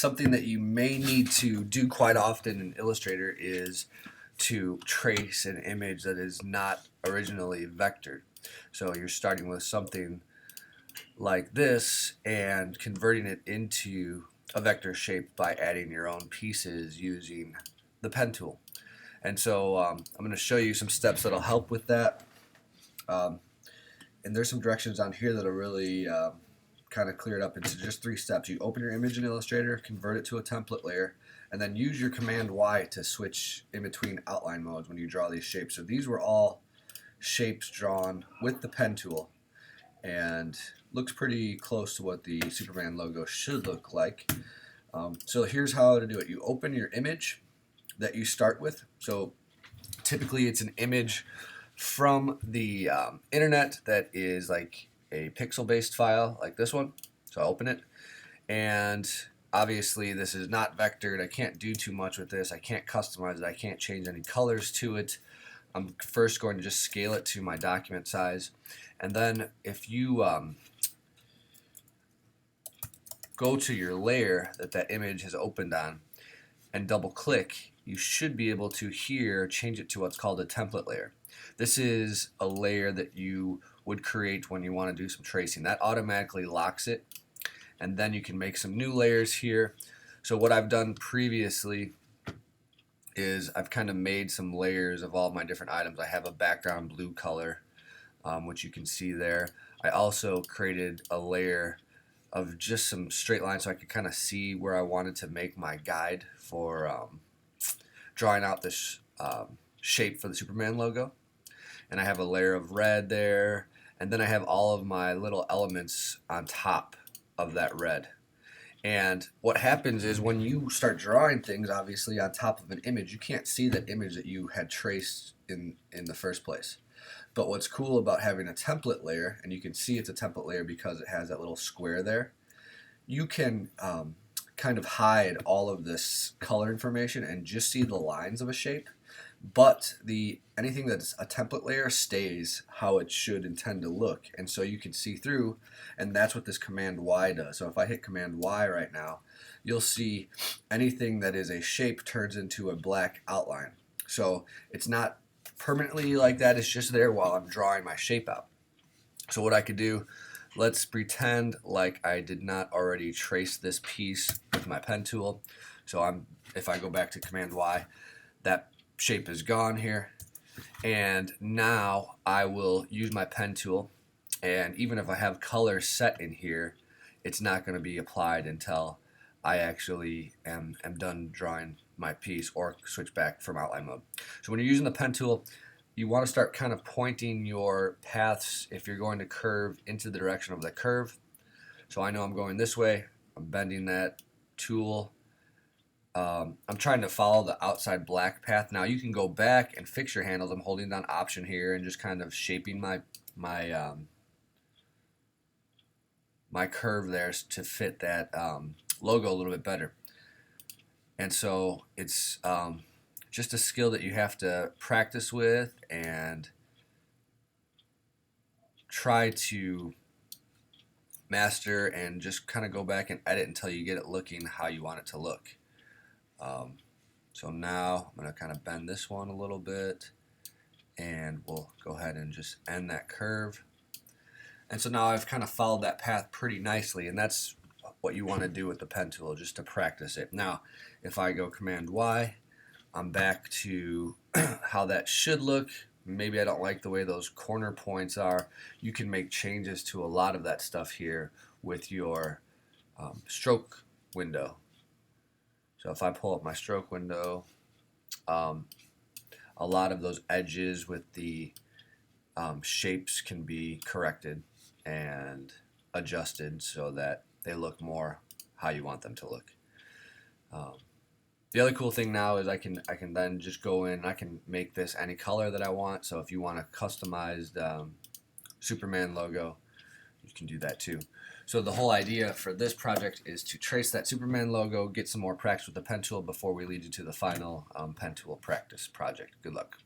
something that you may need to do quite often in Illustrator is to trace an image that is not originally vectored. So you're starting with something like this and converting it into a vector shape by adding your own pieces using the pen tool. And so I'm going to show you some steps that'll help with that. And there's some directions on here that'll really kind of clear it up into just 3 steps. You open your image in Illustrator, convert it to a template layer, and then use your Command Y to switch in between outline modes when you draw these shapes. So these were all shapes drawn with the pen tool, and looks pretty close to what the Superman logo should look like. So here's how to do it. You open your image that you start with. So typically it's an image from the internet that is like a pixel based file like this one. So I open it, and obviously this is not vectored. I can't do too much with this. I can't customize it. I can't change any colors to it. I'm first going to just scale it to my document size, and then if you go to your layer that image has opened on and double click, you should be able to here change it to what's called a template layer. This is a layer that you would create when you want to do some tracing. That automatically locks it, and then you can make some new layers here. So what I've done previously is I've kind of made some layers of all my different items. I have a background blue color, which you can see there. I also created a layer of just some straight lines so I could kind of see where I wanted to make my guide for drawing out this shape for the Superman logo. And I have a layer of red there, and then I have all of my little elements on top of that red. And what happens is when you start drawing things, obviously on top of an image, you can't see that image that you had traced in the first place. But what's cool about having a template layer, and you can see it's a template layer because it has that little square there, you can kind of hide all of this color information and just see the lines of a shape. But anything that's a template layer stays how it should intend to look, and so you can see through, and that's what this Command Y does. So if I hit Command Y right now, you'll see anything that is a shape turns into a black outline. So it's not permanently like that, it's just there while I'm drawing my shape out. So what I could do, let's pretend like I did not already trace this piece with my pen tool. So if I go back to Command Y, that shape is gone here, and now I will use my pen tool, and even if I have color set in here, it's not going to be applied until I actually am done drawing my piece or switch back from outline mode. So when you're using the pen tool, you want to start kind of pointing your paths if you're going to curve into the direction of the curve. So I know I'm going this way, I'm bending that tool. I'm trying to follow the outside black path. Now you can go back and fix your handles. I'm holding down Option here and just kind of shaping my curve there to fit that logo a little bit better. And so it's just a skill that you have to practice with and try to master, and just kind of go back and edit until you get it looking how you want it to look. So now I'm going to kind of bend this one a little bit, and we'll go ahead and just end that curve. And so now I've kind of followed that path pretty nicely, and that's what you want to do with the pen tool, just to practice it. Now if I go Command Y, I'm back to how that should look. Maybe I don't like the way those corner points are. You can make changes to a lot of that stuff here with your stroke window. So if I pull up my stroke window, a lot of those edges with the shapes can be corrected and adjusted so that they look more how you want them to look. The other cool thing now is I can then just go in and I can make this any color that I want. So if you want a customized Superman logo, you can do that too. So the whole idea for this project is to trace that Superman logo, get some more practice with the pen tool before we lead you to the final pen tool practice project. Good luck.